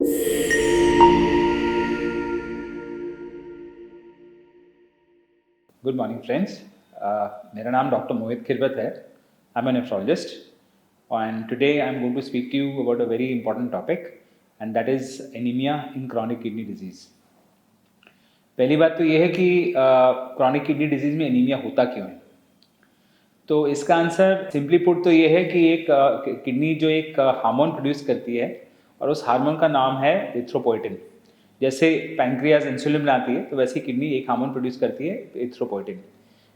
Good morning friends. मेरा नाम doctor Mohit Khirwat है। I am a nephrologist and today I am going to speak to you about a very important topic and that is anaemia in chronic kidney disease. पहली बात तो ये है कि chronic kidney disease में एनीमिया होता क्यों है। तो इसका आंसर सिंपली पुट तो ये है कि एक किडनी जो एक हार्मोन प्रोड्यूस करती है और उस हार्मोन का नाम है एरिथ्रोपोएटिन। जैसे पैंक्रियाज इंसुलिन बनाती है तो वैसे किडनी एक हार्मोन प्रोड्यूस करती है एरिथ्रोपोएटिन।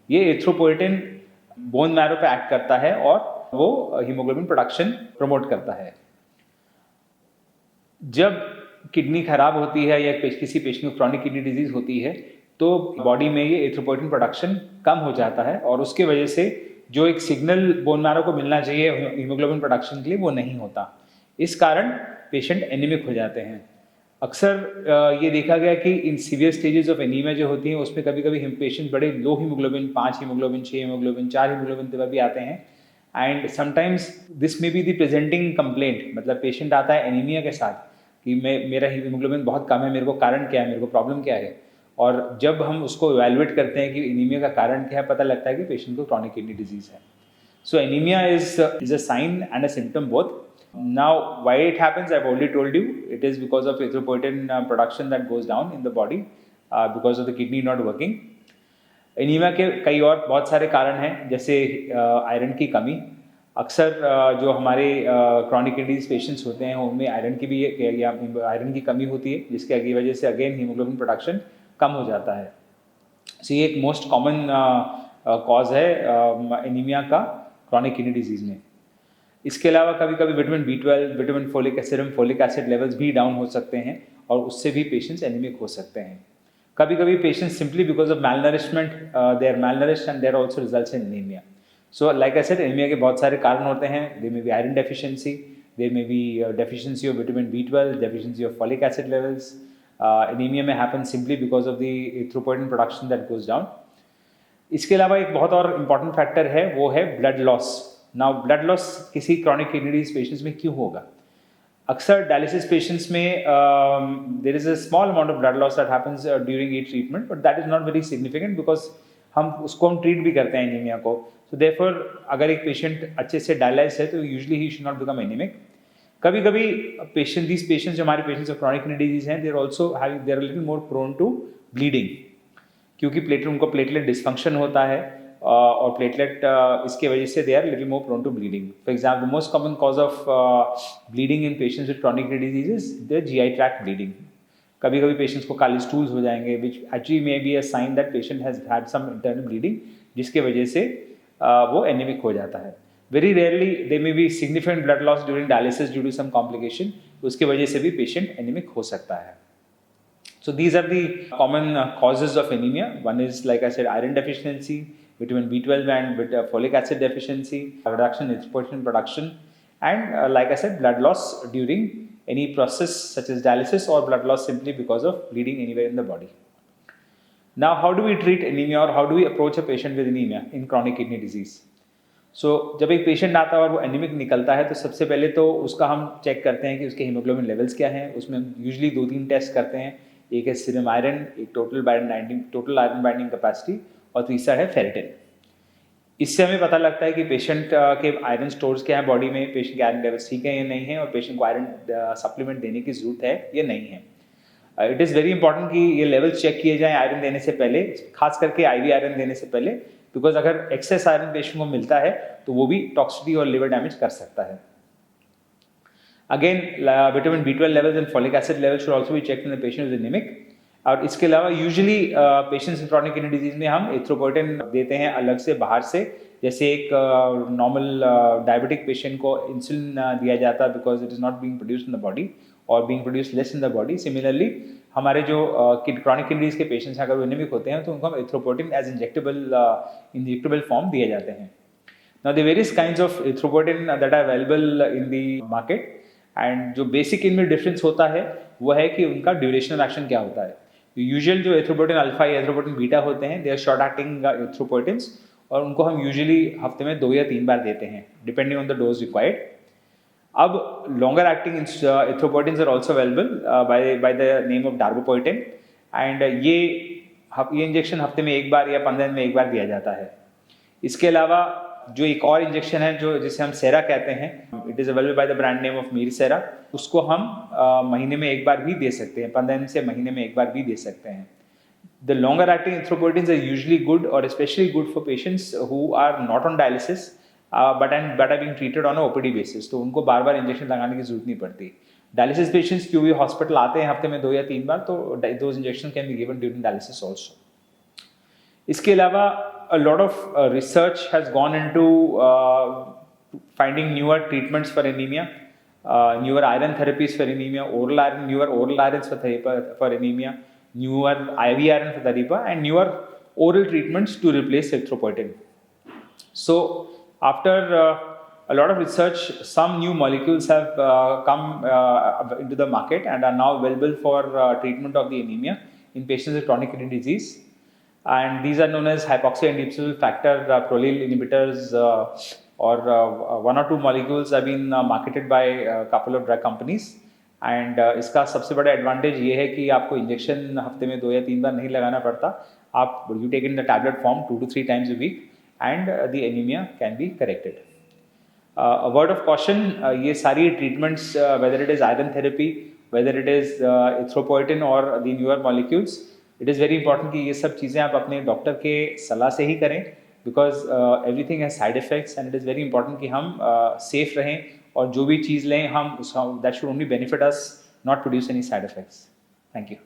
ये एरिथ्रोपोएटिन बोन मैरो पे एक्ट करता है और वो हीमोग्लोबिन प्रोडक्शन प्रमोट करता है। जब किडनी खराब होती है या किसी पेशेंट को क्रॉनिक किडनी डिजीज होती है तो बॉडी में ये एरिथ्रोपोएटिन प्रोडक्शन कम हो जाता है और उसके वजह से जो एक सिग्नल बोन मैरो को मिलना चाहिए हीमोग्लोबिन प्रोडक्शन के लिए वो नहीं होता। इस कारण पेशेंट एनीमिक हो जाते हैं। अक्सर ये देखा गया कि in severe stages of anaemia जो होती हैं उसमें कभी कभी पेशेंट बड़े लो हीमोग्लोबिन 5 हीमोग्लोबिन 6 हीमोग्लोबिन 4 हीमोग्लोबिन तक भी आते हैं and sometimes this may be the presenting complaint. मतलब पेशेंट आता है एनीमिया के साथ कि मेरा हीमोग्लोबिन बहुत कम है, मेरे को कारण क्या है, मेरे को प्रॉब्लम क्या है। और जब हम उसको इवैल्यूएट करते हैं कि एनीमिया का कारण क्या है, पता लगता है कि पेशेंट को क्रॉनिक किडनी डिजीज है। So anemia is a sign and a symptom both. Now, why it happens, I've already told you. It is because of erythropoietin production that goes down in the body because of the kidney not working. Anaemia के कई और बहुत सारे कारण हैं, जैसे iron की कमी। अक्सर जो हमारे क्रॉनिक किडनी पेशेंट्स होते हैं उनमें आयरन की भी आयरन की कमी होती है, जिसकी वजह से अगेन हीमोग्लोबिन प्रोडक्शन कम हो जाता है। सो ये एक मोस्ट कॉमन कॉज है एनीमिया का क्रॉनिक किडनी डिजीज में। इसके अलावा कभी कभी vitamin B12, vitamin folic acid, folic acid levels भी डाउन हो सकते हैं और उससे भी पेशेंट्स एनीमिक हो सकते हैं। कभी कभी patients simply because of malnourishment they are malnourished and there also results in anemia. So like I said, anaemia के बहुत सारे कारण होते हैं। there may be iron deficiency, there may be deficiency of vitamin B12, deficiency of folic acid levels. Anemia may happen simply because of the erythropoietin production that goes down. इसके अलावा एक बहुत और इम्पॉर्टेंट फैक्टर है, वो है blood loss. Now blood loss किसी chronic kidney disease patients में क्यों होगा? अक्सर डायलिसिस पेशेंट्स में there is a small amount of blood loss that happens during each treatment, but that is not very significant because हम treat भी करते हैं एनीमिया को। सो देयरफॉर अगर एक पेशेंट अच्छे से डायलाइज है तो usually he should not become anaemic. कभी कभी दीज पेशेंट्स जो हमारे patients of chronic kidney disease हैं, there also they are little more prone to bleeding, क्योंकि उनको प्लेटलेट डिस्फंक्शन होता है और प्लेटलेट इसके वजह से they are little more prone to bleeding. For example, most common cause of bleeding in patients with chronic kidney disease is the GI tract bleeding. कभी कभी पेशेंट्स को काली स्टूल्स हो जाएंगे which actually may be a sign that patient has had some internal bleeding, जिसके वजह से वो एनीमिक हो जाता है। Very rarely they may be significant blood loss during dialysis due to some complication, उसकी वजह से भी पेशेंट एनीमिक हो सकता है। So these are the common causes of anemia. One is, like I said, iron deficiency, vitamin B12 and folic acid deficiency, reduction in erythropoietin production, and like I said, blood loss during any process such as dialysis or blood loss simply because of bleeding anywhere in the body. Now, how do we treat anemia or how do we approach a patient with anemia in chronic kidney disease? So जब एक patient आता है और वो anaemic निकलता है तो सबसे पहले तो उसका हम चेक करते हैं कि उसके हीमोग्लोबिन लेवल्स क्या हैं। उसमें यूजुअली 2-3 टेस्ट करते हैं। एक है सीरम आयरन, एक टोटल आयरन बाइंडिंग कैपेसिटी और तीसरा है फेरिटिन। इससे हमें पता लगता है कि पेशेंट के आयरन स्टोर्स क्या है बॉडी में, पेशेंट के आयरन लेवल्स ठीक है या नहीं है और पेशेंट को आयरन सप्लीमेंट देने की जरूरत है या नहीं है। इट इज़ वेरी इंपॉर्टेंट कि ये लेवल्स चेक किए जाएं आयरन देने से पहले, खास करके IV आयरन देने से पहले, बिकॉज अगर एक्सेस आयरन पेशेंट को मिलता है तो वो भी टॉक्सिसिटी और लिवर डैमेज कर सकता है। Again, vitamin B12 levels and folic acid levels should also be checked in the patient who is anemic. और इसके अलावा यूजुअली पेशेंट्स इन क्रॉनिक किडनी डिजीज में हम एरिथ्रोपोएटिन देते हैं अलग से बाहर से। जैसे एक नॉर्मल डायबिटिक पेशेंट को इंसुलिन दिया जाता है because it is not being produced in the body और being produced less in the body. Similarly हमारे जो क्रॉनिक किडनी डिजीज के पेशेंट्स अगर वो एनीमिक होते हैं तो उनको हम एरिथ्रोपोएटिन एज इंजेक्टेबल फॉर्म दिए जाते हैं। Now the various kinds of erythropoietin that are available in the market, and जो बेसिक इनमें डिफरेंस होता है वो है कि उनका ड्यूरेशन ऑफ एक्शन क्या होता है। यूजुअल जो एरिथ्रोपोएटिन अल्फा या एरिथ्रोपोएटिन बीटा होते हैं, दे आर शॉर्ट एक्टिंग एरिथ्रोपोएटिन्स और उनको हम यूजुअली हफ्ते में 2 या 3 बार देते हैं depending on the dose required. अब longer acting erythropoietins are also available by the name of darbepoetin, and ये इंजेक्शन हफ्ते में एक बार या 15 दिन में एक बार दिया जाता है। इसके अलावा जो एक और इंजेक्शन है जो जिसे हम सेरा कहते हैं, it is available by the brand name of Mircera, उसको हम महीने में एक बार भी दे सकते हैं, 15 दिन से महीने में एक बार भी दे सकते हैं। The longer acting erythropoietins are usually good or especially good for patients who are not on dialysis but are being treated on a OPD basis, तो उनको बार बार इंजेक्शन लगाने की जरूरत नहीं पड़ती। डायलिसिस पेशेंट्स क्यों भी हॉस्पिटल आते हैं हफ्ते में 2 या 3 बार, तो those injections can be given during dialysis also. इसके अलावा a lot of research has gone into finding newer treatments for anemia, newer iron therapies for anemia, newer oral irons for anemia, newer IV iron for therapy, and newer oral treatments to replace erythropoietin. So after a lot of research, some new molecules have come into the market and are now available for treatment of the anemia in patients with chronic kidney disease. And these are known as hypoxia inducible factor prolyl inhibitors, or one or two molecules have been marketed by a couple of drug companies. And इसका सबसे बड़ा advantage ये है कि आपको injection हफ्ते में 2 या 3 बार नहीं लगाना पड़ता। आप you take in the tablet form 2 to 3 times a week and the anaemia can be corrected. Word of caution, ये सारी treatments whether it is iron therapy, whether it is erythropoietin और the newer molecules, it is very important कि ये सब चीज़ें आप अपने doctor के सलाह से ही करें, because everything has side effects and it is very important कि हम सेफ रहें और जो भी चीज़ लें हम उसका that should only benefit us, not produce any side effects. Thank you.